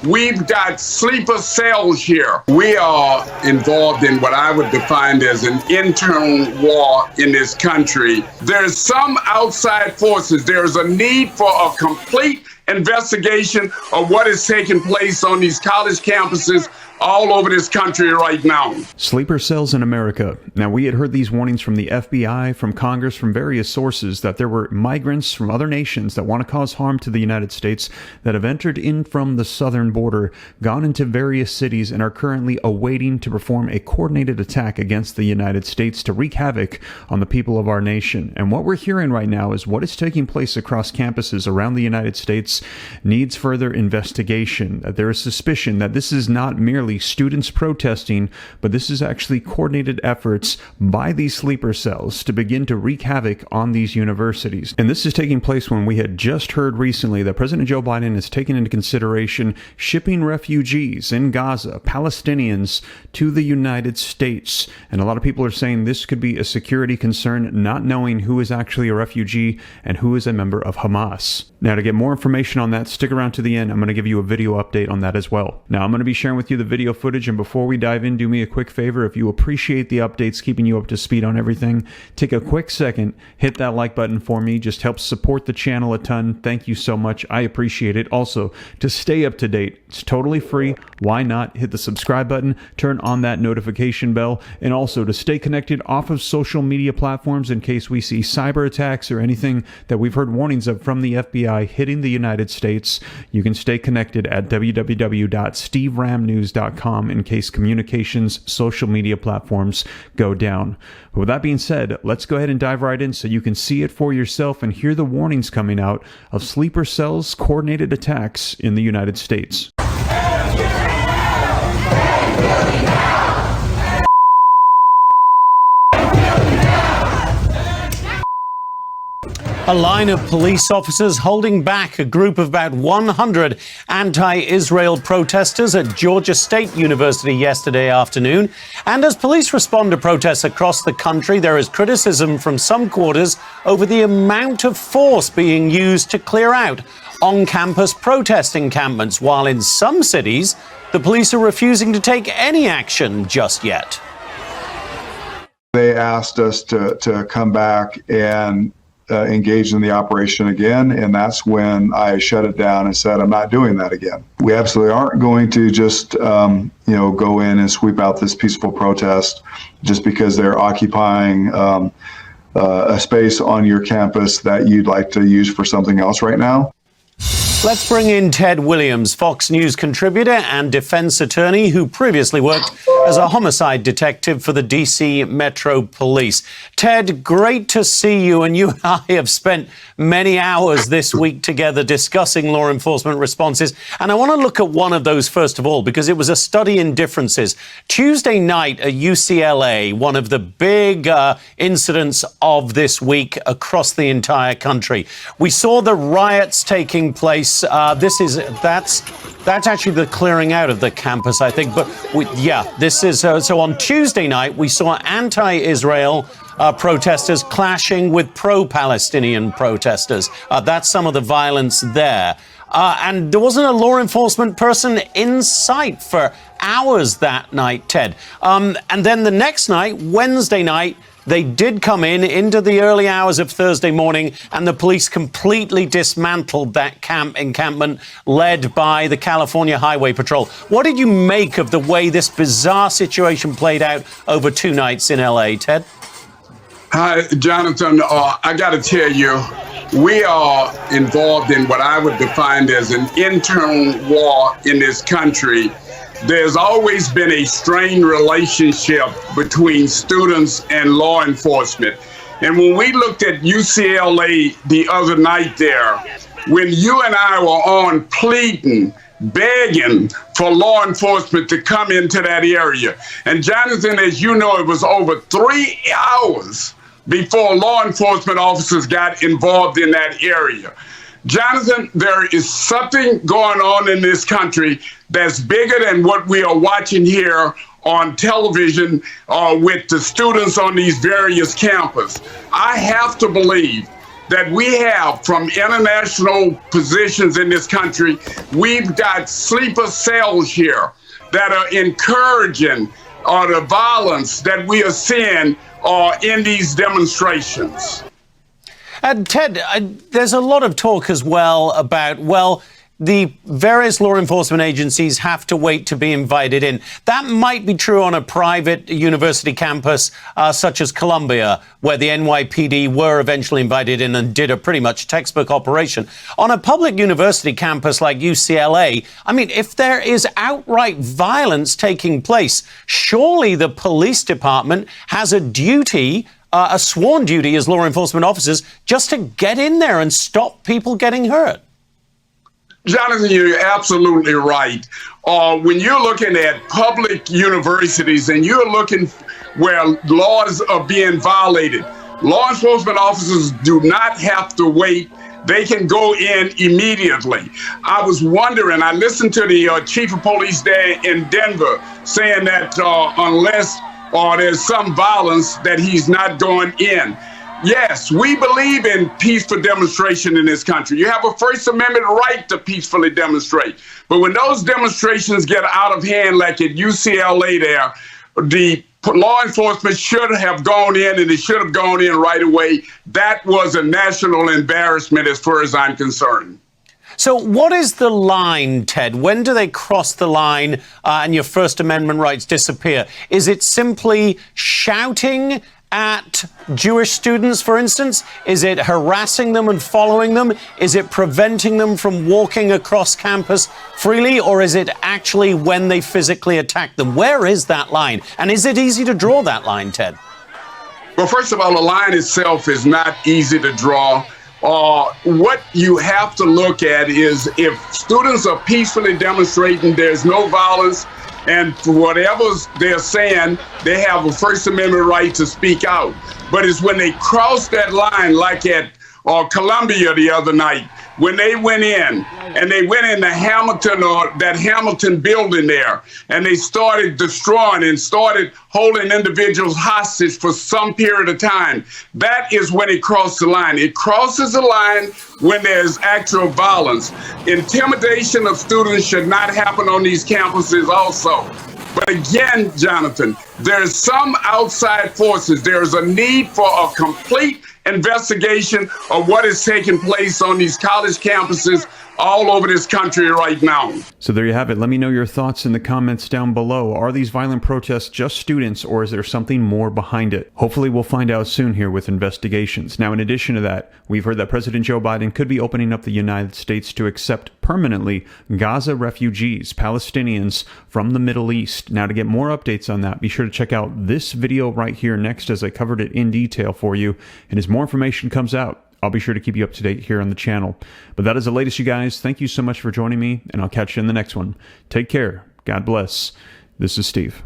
We've got sleeper cells here. We are involved in what I would define as an internal war in this country. There's some outside forces. There's a need for a complete investigation of what is taking place on these college campuses all over this country right now. Sleeper cells in America. Now, we had heard these warnings from the FBI, from Congress, from various sources that there were migrants from other nations that want to cause harm to the United States that have entered in from the southern border, gone into various cities, and are currently awaiting to perform a coordinated attack against the United States to wreak havoc on the people of our nation. And what we're hearing right now is what is taking place across campuses around the United States needs further investigation. There is suspicion that this is not merely students protesting, but this is actually coordinated efforts by these sleeper cells to begin to wreak havoc on these universities. And this is taking place when we had just heard recently that President Joe Biden has taken into consideration shipping refugees in Gaza, Palestinians, to the United States. And a lot of people are saying this could be a security concern, not knowing who is actually a refugee and who is a member of Hamas. Now, to get more information on that, stick around to the end. I'm going to give you a video update on that as well. Now, I'm going to be sharing with you the video footage, and before we dive in, do me a quick favor. If you appreciate the updates, keeping you up to speed on everything, take a quick second, hit that like button for me. Just helps support the channel a ton. Thank you so much. I appreciate it. Also, to stay up to date, it's totally free. Why not hit the subscribe button, turn on that notification bell, and also to stay connected off of social media platforms in case we see cyber attacks or anything that we've heard warnings of from the FBI hitting the United States. You can stay connected at www.steveramnews.com in case communications, social media platforms go down. But with that being said, let's go ahead and dive right in so you can see it for yourself and hear the warnings coming out of sleeper cells coordinated attacks in the United States. A line of police officers holding back a group of about 100 anti-Israel protesters at Georgia State University yesterday afternoon. And as police respond to protests across the country, there is criticism from some quarters over the amount of force being used to clear out on-campus protest encampments, while in some cities, the police are refusing to take any action just yet. They asked us to come back and engage in the operation again, and that's when I shut it down and said, I'm not doing that again. We absolutely aren't going to just go in and sweep out this peaceful protest just because they're occupying a space on your campus that you'd like to use for something else right now. Let's bring in Ted Williams, Fox News contributor and defense attorney who previously worked as a homicide detective for the D.C. Metro Police. Ted, great to see you, and you and I have spent many hours this week together discussing law enforcement responses, and I want to look at one of those first of all, because it was a study in differences. Tuesday night at UCLA, one of the big incidents of this week across the entire country. We saw the riots taking place. That's actually the clearing out of the campus, I think. But this is so on Tuesday night we saw anti-Israel protesters clashing with pro-Palestinian protesters. That's some of the violence there. And there wasn't a law enforcement person in sight for hours that night, Ted. And then the next night, Wednesday night, they did come into the early hours of Thursday morning, and the police completely dismantled that encampment led by the California Highway Patrol. What did you make of the way this bizarre situation played out over 2 nights in L.A., Ted? Hi, Jonathan. I got to tell you, we are involved in what I would define as an internal war in this country. There's always been a strained relationship between students and law enforcement. And when we looked at UCLA the other night there, when you and I were on pleading, begging for law enforcement to come into that area. And Jonathan, as you know, it was over 3 hours before law enforcement officers got involved in that area. Jonathan, there is something going on in this country that's bigger than what we are watching here on television with the students on these various campuses. I have to believe that we have from international positions in this country, we've got sleeper cells here that are encouraging the violence that we are seeing in these demonstrations. Ted, there's a lot of talk as well about, well, the various law enforcement agencies have to wait to be invited in. That might be true on a private university campus such as Columbia, where the NYPD were eventually invited in and did a pretty much textbook operation. On a public university campus like UCLA, I mean, if there is outright violence taking place, surely the police department has a duty, a sworn duty as law enforcement officers, just to get in there and stop people getting hurt. Jonathan, you're absolutely right. When you're looking at public universities and you're looking where laws are being violated, law enforcement officers do not have to wait. They can go in immediately. I was wondering, I listened to the chief of police there in Denver saying that unless there's some violence that he's not going in. Yes, we believe in peaceful demonstration in this country. You have a First Amendment right to peacefully demonstrate. But when those demonstrations get out of hand, like at UCLA there, the law enforcement should have gone in, and it should have gone in right away. That was a national embarrassment as far as I'm concerned. So what is the line, Ted? When do they cross the line and your First Amendment rights disappear? Is it simply shouting at Jewish students, for instance? Is it harassing them and following them? Is it preventing them from walking across campus freely? Or is it actually when they physically attack them? Where is that line? And is it easy to draw that line, Ted? Well, first of all, the line itself is not easy to draw. What you have to look at is if students are peacefully demonstrating, there's no violence, and for whatever they're saying, they have a First Amendment right to speak out. But it's when they cross that line, like at Columbia the other night, when they went in, and they went into Hamilton, or that Hamilton building there, and they started destroying and started holding individuals hostage for some period of time. That is when it crossed the line. It crosses the line when there's actual violence. Intimidation of students should not happen on these campuses also. But again, Jonathan, there's some outside forces. There's a need for a complete investigation of what is taking place on these college campuses all over this country right now. So there you have it. Let me know your thoughts in the comments down below. Are these violent protests just students, or is there something more behind it? Hopefully we'll find out soon here with investigations. Now, in addition to that, we've heard that President Joe Biden could be opening up the United States to accept permanently Gaza refugees, Palestinians from the Middle East. Now, to get more updates on that, be sure to check out this video right here next, as I covered it in detail for you. And as more information comes out, I'll be sure to keep you up to date here on the channel. But that is the latest, you guys. Thank you so much for joining me, and I'll catch you in the next one. Take care. God bless. This is Steve.